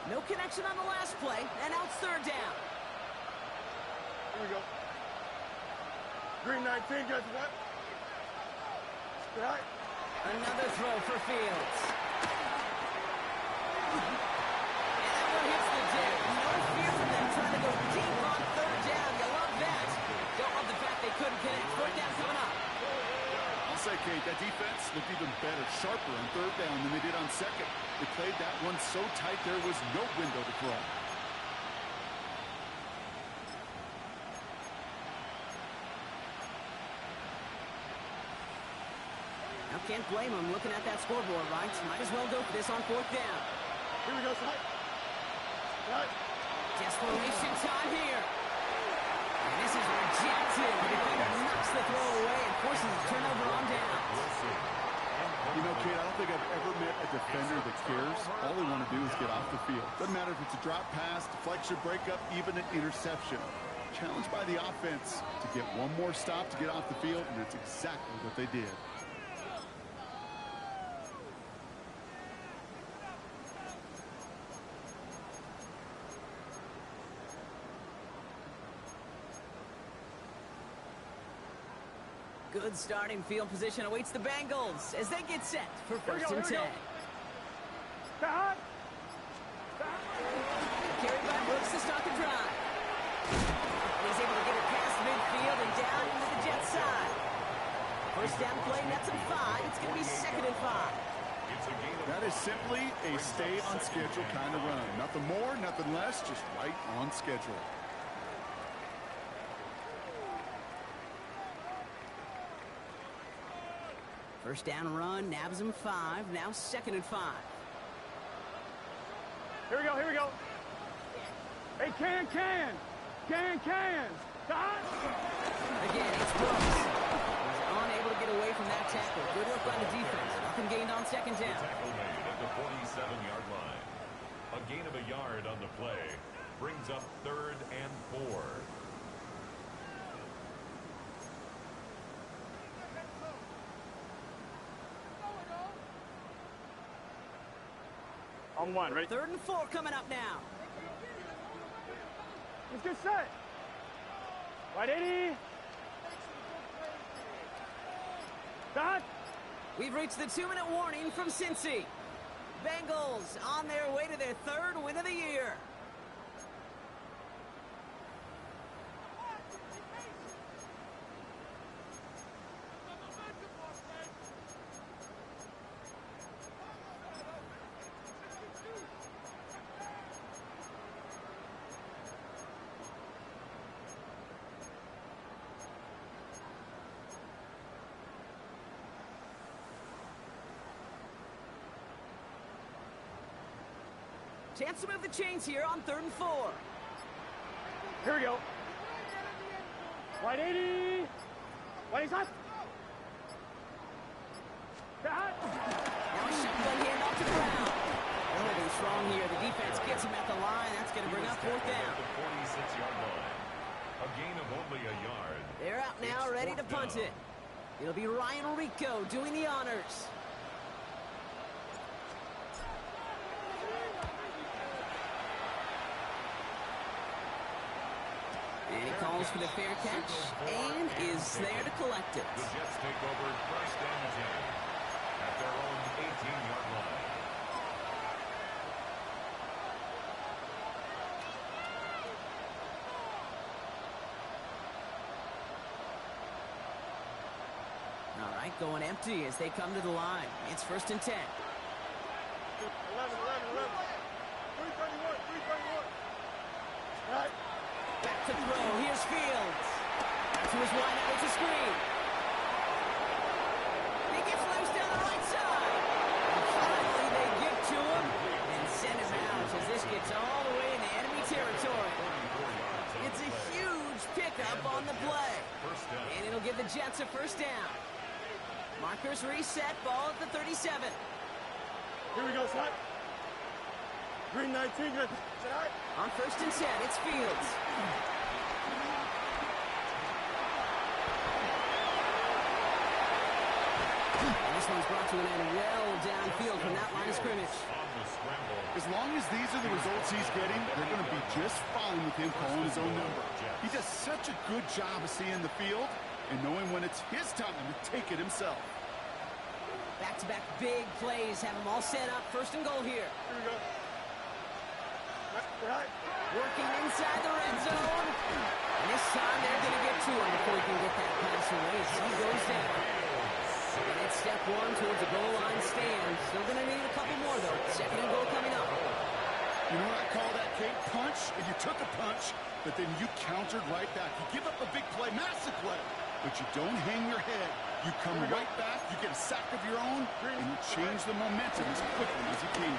No connection on the last play, and now it's 3rd down. Here we go. Green 19, guys, what? Right. Another throw for Fields. And that one hits the deck. No fear from them trying to go deep on 3rd down. You love that. Don't love the fact they couldn't connect. 4th down coming up. I'll say, Kate, that defense looked even better, sharper on 3rd down than they did on 2nd. They played that one so tight there was no window to throw. Now can't blame them looking at that scoreboard, right? Might as well go for this on 4th down. Here we go, Side. Right. Desperation time here. And this is rejected. The defender knocks the throw away and forces a turnover on down. You know, Kate, I don't think I've ever met a defender that cares. All they want to do is get off the field. Doesn't matter if it's a drop pass, deflection, breakup, even an interception. Challenged by the offense to get one more stop to get off the field, and that's exactly what they did. Good starting field position awaits the Bengals as they get set for 1st and 10. Stop. Carried by Brooks to start the drive. He's able to get it past midfield and down into the Jets side. 1st down play, nets him 5. It's going to be 2nd and 5. That is simply a stay on schedule kind of run. Nothing more, nothing less, just right on schedule. First down run, nabs him 5. Now 2nd and 5. Here we go, here we go. Hey, can. Stop. Again, it's Brooks. He's unable to get away from that tackle. Good work by the defense. Nothing gained on 2nd down. Tackle made at the 47-yard line. A gain of a yard on the play brings up 3rd and 4. On 1, ready? 3rd and 4 coming up now. Let's get set. Right, 80. Stop. We've reached the 2-minute warning from Cincy. Bengals on their way to their 3rd win of the year. Chance to move the chains here on 3rd and 4. Here we go. Right, 80. Right, stop. Now a shotgun handoff to Brown. Holding strong here. The defense gets him at the line. That's going to bring up 4th down. The 46-yard line. A gain of only a yard. They're out now, ready to punt it. It'll be Ryan Rico doing the honors. And he calls for the fair catch and is there to collect it. The Jets take over first and 10 at their own 18-yard line. All right, going empty as they come to the line. It's first and 10. 11, 11. 331. Right. Back to throw. Here's Fields. To his wideout. It's a screen. He gets loose down the right side. And finally, they get to him and send him out as this gets all the way into enemy territory. It's a huge pickup on the play. And it'll give the Jets a first down. Markers reset. Ball at the 37. Here we go, son. Green 19. On first and 10, it's Fields. And this one's brought to an end well downfield from that line of scrimmage. As long as these are the results he's getting, they're going to be just fine with him calling his own number. He does such a good job of seeing the field and knowing when it's his time to take it himself. Back-to-back big plays have them all set up. First and goal here. Here we go. Right. Working inside the red zone. And this time they're going to get to him before he can get that pass away. So he goes down. And it's step one towards the goal line stand. Still going to need a couple more, though. Second and goal coming up. You know what I call that, Kate? Punch. And you took a punch, but then you countered right back. You give up a big play, massive play, but you don't hang your head. You come right back, you get a sack of your own, and you change the momentum as quickly as you can.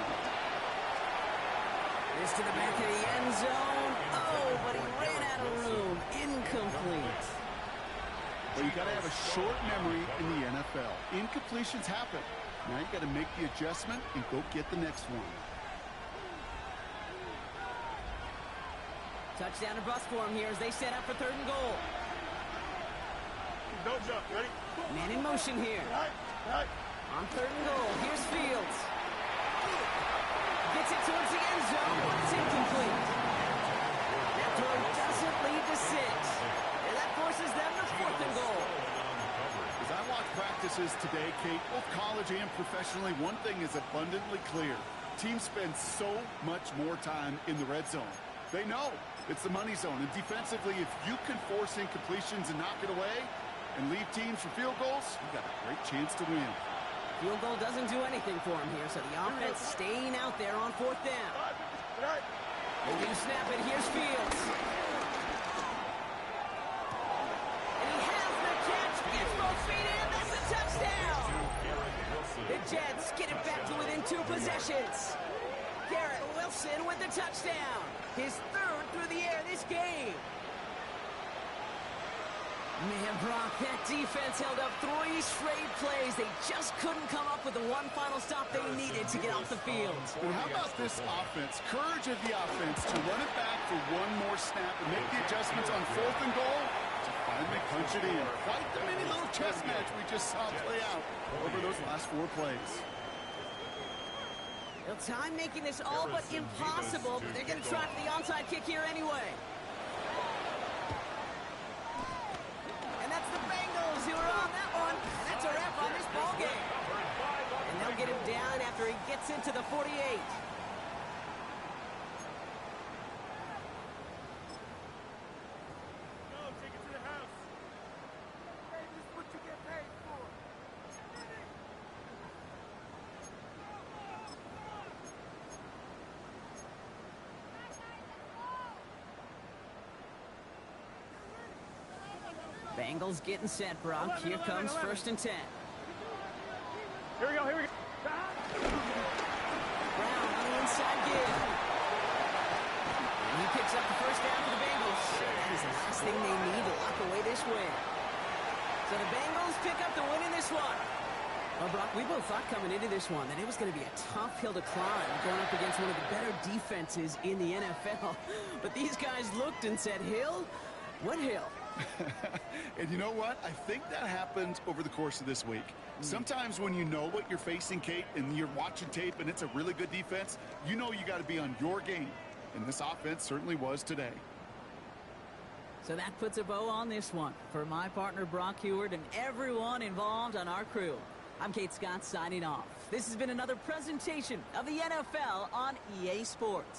This to the back of the end zone. Oh, but he ran out of room. Incomplete. Well, you got to have a short memory in the NFL. Incompletions happen. Now you got to make the adjustment and go get the next one. Touchdown or bust for him here as they set up for third and goal. Don't jump. Ready? Man in motion here. Right. On third and goal, here's Fields. Gets it towards the end zone, but it's incomplete. That throw doesn't lead to 6. And that forces them to fourth and goal. As I watch practices today, Kate, both college and professionally, one thing is abundantly clear. Teams spend so much more time in the red zone. They know it's the money zone. And defensively, if you can force incompletions and knock it away and leave teams for field goals, you got a great chance to win. Field goal doesn't do anything for him here, so the offense staying out there on fourth down. Right. They do snap it. Here's Fields. And he has the catch. Gets both feet in. That's a touchdown. The Jets get it back to within 2 possessions. Garrett Wilson with the touchdown. His third through the air this game. Man, Brock, that defense held up 3 straight plays. They just couldn't come up with the one final stop they needed to get off the field. Well, how about this offense? Courage of the offense to run it back for one more snap and make the adjustments on fourth and goal to finally punch it in. Quite the mini little chess match we just saw play out over those last 4 plays. Well, time making this all but impossible, but they're going to try for the onside kick here anyway. And that's the Bengals who are on that one. And that's a wrap on this ball game. And they'll get him down after he gets into the 48. Take it to the house. Hey, this is what you get paid for. Bengals getting set, Brock. Here comes first and 10. Here we go. Brown on the inside give. And he picks up the first down for the Bengals. That is the last thing they need to lock away this win. So the Bengals pick up the win in this one. Well, Brock, we both thought coming into this one that it was going to be a tough hill to climb going up against one of the better defenses in the NFL. But these guys looked and said, Hill? What hill? And you know what? I think that happened over the course of this week. Sometimes when you know what you're facing, Kate, and you're watching tape and it's a really good defense, you know you got to be on your game. And this offense certainly was today. So that puts a bow on this one. For my partner, Brock Heward, and everyone involved on our crew, I'm Kate Scott signing off. This has been another presentation of the NFL on EA Sports.